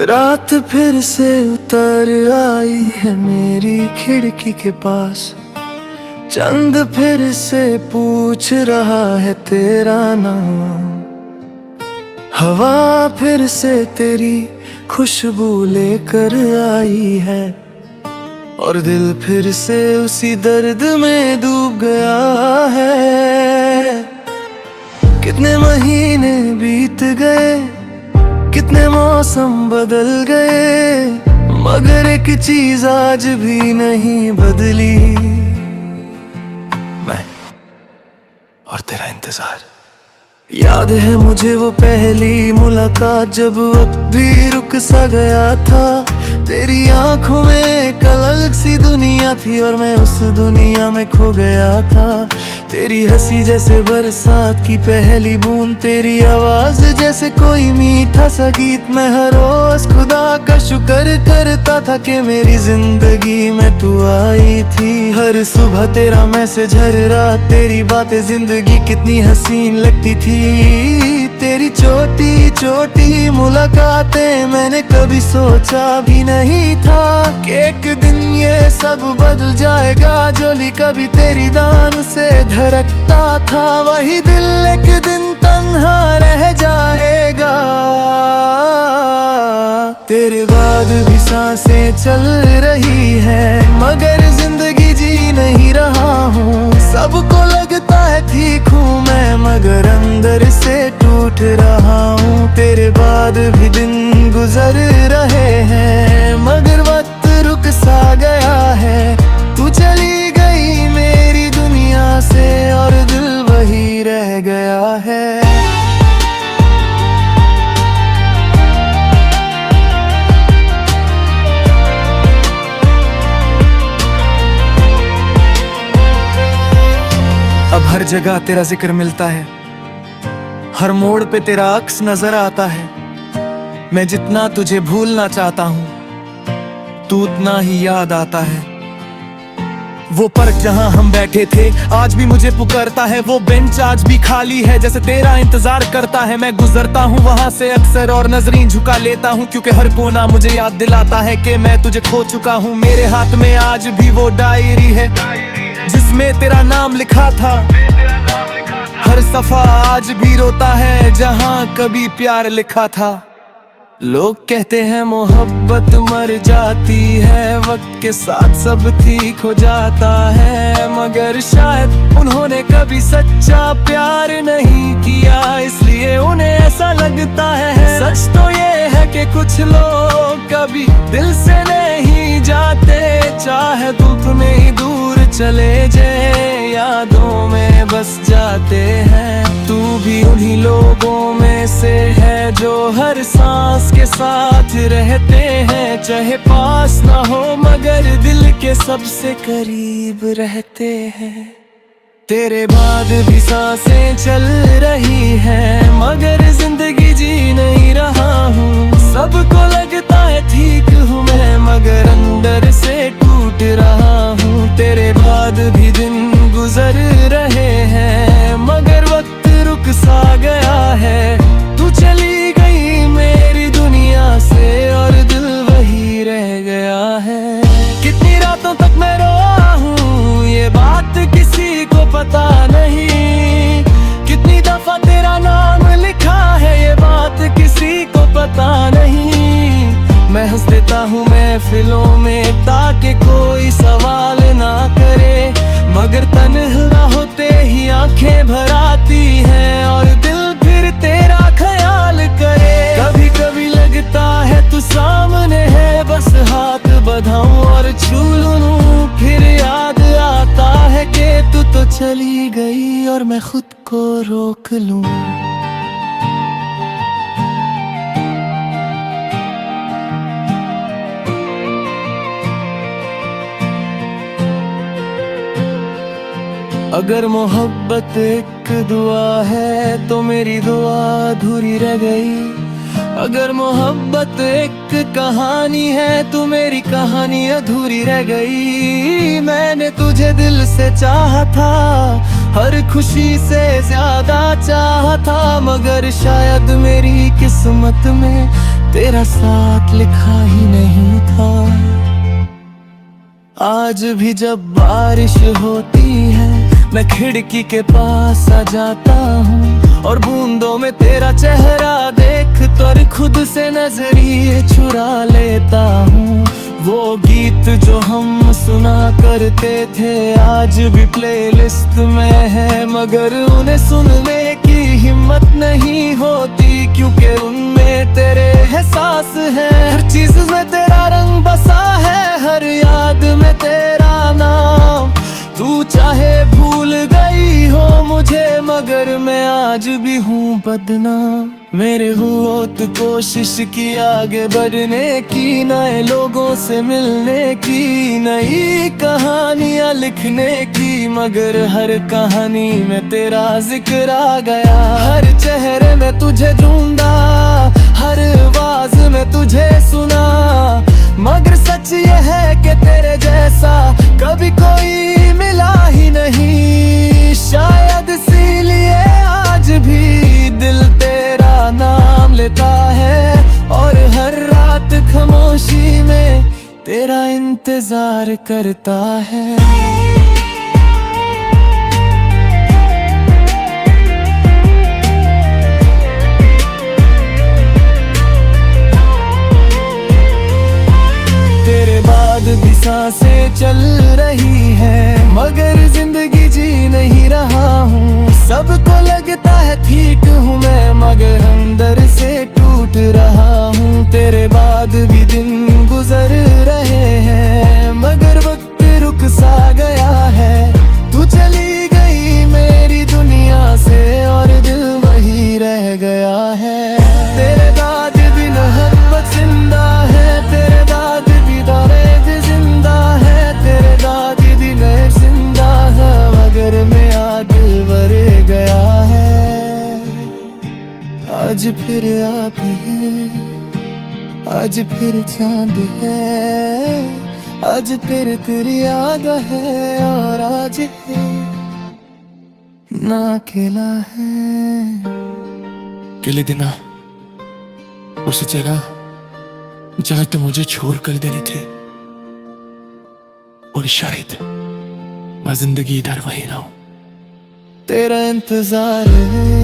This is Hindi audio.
रात फिर से उतर आई है मेरी खिड़की के पास। चंद फिर से पूछ रहा है तेरा नाम। हवा फिर से तेरी खुशबू लेकर आई है और दिल फिर से उसी दर्द में डूब गया है। कितने महीने बीत गए, कितने मौसम बदल गए, मगर एक चीज आज भी नहीं बदली, मैं और तेरा इंतजार। याद है मुझे वो पहली मुलाकात जब वक्त भी रुक सा गया था। तेरी आंखों में एक अलग सी दुनिया थी और मैं उस दुनिया में खो गया था। तेरी हंसी जैसे बरसात की पहली बूंद, तेरी आवाज जैसे कोई मीठा सा गीत। मैं हर रोज खुदा का शुक्र करता था कि मेरी जिंदगी में तू आई थी। हर सुबह तेरा मैसेज, हर रात तेरी बातें, जिंदगी कितनी हसीन लगती थी। तेरी छोटी छोटी मुलाकातें, मैंने कभी सोचा भी नहीं था कि एक दिन ये सब बदल जाएगा। जोली कभी तेरी दान से धड़कता था, वही दिल एक दिन तन्हा रह जाएगा। तेरे बाद भी सांसें चल रही है, मगर जिंदगी जी नहीं रहा हूँ। सबको लगता है ठीक हूँ मैं, मगर अंदर से टूट रहा हूँ। तेरे बाद भी दिन गुजर रहे हैं, मगर वक्त रुक सा गया है। तू चली गई मेरी दुनिया से और दिल वही रह गया है। अब हर जगह तेरा जिक्र मिलता है, हर मोड़ पे तेरा अक्स नजर आता है। मैं जितना तुझे भूलना चाहता हूँ, तू उतना ही याद आता है। वो पार्क जहाँ हम बैठे थे आज भी मुझे पुकारता है। वो बेंच आज भी खाली है, जैसे तेरा इंतजार करता है। मैं गुजरता हूँ वहाँ से अक्सर और नजरें झुका लेता हूँ, क्योंकि हर कोना मुझे याद दिलाता है कि मैं तुझे खो चुका हूँ। मेरे हाथ में आज भी वो डायरी है जिसमें तेरा नाम लिखा था। हर सफा आज भी रोता है जहाँ कभी प्यार लिखा था। लोग कहते हैं मोहब्बत मर जाती है, वक्त के साथ सब ठीक हो जाता है। मगर शायद उन्होंने कभी सच्चा प्यार नहीं किया, इसलिए उन्हें ऐसा लगता है। सच तो ये है कि कुछ लोग कभी दिल से नहीं जाते, चाहे धूप में ही दूर चले जाए, यादों में बस जाते हैं। तू भी उन्हीं लोगों में से है जो हर सांस के साथ रहते हैं, चाहे पास ना हो मगर दिल के सबसे करीब रहते हैं। तेरे बाद भी सांसें चल रही हैं, मगर जिंदगी जी नहीं रहा हूँ। सबको लगता है ठीक हूँ मैं, मगर अंदर से टूट रहा हूँ। तेरे बाद भी दिन गुजर रहे हैं, मगर वक्त रुक सा गया है। तू चली गई मेरी दुनिया से और दिल वही रह गया है। कितनी रातों तक मैं रोया हूँ, ये बात किसी को पता नहीं। कितनी दफा तेरा नाम लिखा है, ये बात किसी को पता नहीं। मैं हंस देता हूँ महफिलों में ताकि कोई सवाल ना करे, मगर तन्हा होते ही आंखें भर आती हैं और दिल फिर तेरा ख्याल करे। कभी कभी लगता है तू सामने है, बस हाथ बढ़ाऊं और छू लूं। फिर याद आता है कि तू तो चली गई और मैं खुद को रोक लूं। अगर मोहब्बत एक दुआ है तो मेरी दुआ अधूरी रह गई। अगर मोहब्बत एक कहानी है तो मेरी कहानी अधूरी रह गई। मैंने तुझे दिल से चाहा था, हर खुशी से ज्यादा चाहा था, मगर शायद मेरी किस्मत में तेरा साथ लिखा ही नहीं था। आज भी जब बारिश होती है मैं खिड़की के पास आ जाता हूँ और बूंदों में तेरा चेहरा देख कर खुद से नजरिए चुरा लेता हूँ। वो गीत जो हम सुना करते थे आज भी प्लेलिस्ट में है, मगर उन्हें सुनने की हिम्मत नहीं होती क्योंकि उनमें तेरे एहसास है। हर चीज में तेरा रंग बसा है, हर याद में तेरा नाम। तू चाहे भूल गई हो मुझे मगर मैं आज भी हूँ बदनाम। मेरे बहुत कोशिश की आगे बढ़ने की, नए लोगों से मिलने की, नई कहानियाँ लिखने की, मगर हर कहानी में तेरा जिक्र आ गया। हर चेहरे में तुझे ढूंढा, हर आवाज में तुझे सुना, मगर सच ये है कि तेरे जैसा कभी कोई मिला ही नहीं। शायद इसीलिए आज भी दिल तेरा नाम लेता है और हर रात खामोशी में तेरा इंतजार करता है। भी सांसें चल रही है मगर जिंदगी जी नहीं रहा हूँ। सबको लगता है ठीक हूँ मैं मगर अंदर से टूट रहा हूँ। तेरे बाद भी दिन गुजर रहे हैं मगर वक्त रुक सा गया है। तू चली गई मेरी दुनिया से और दिल वही रह गया है। तेरे बाद भी मोहब्बत जिंदा है, तेरे बाद भी दर्द जिंदा है, तेरे बाद भी नए जिंदा है, मगर मेरा दिल भर गया है। आज फिर आप है, आज फिर चांद है, आज फिर तेरी याद है और आज है ना अकेला है। अकेले दिना उस जगह जहाँ तुम मुझे छोड़ कर देने थे और शायद मैं जिंदगी इधर वही रहूं। तेरा इंतजार है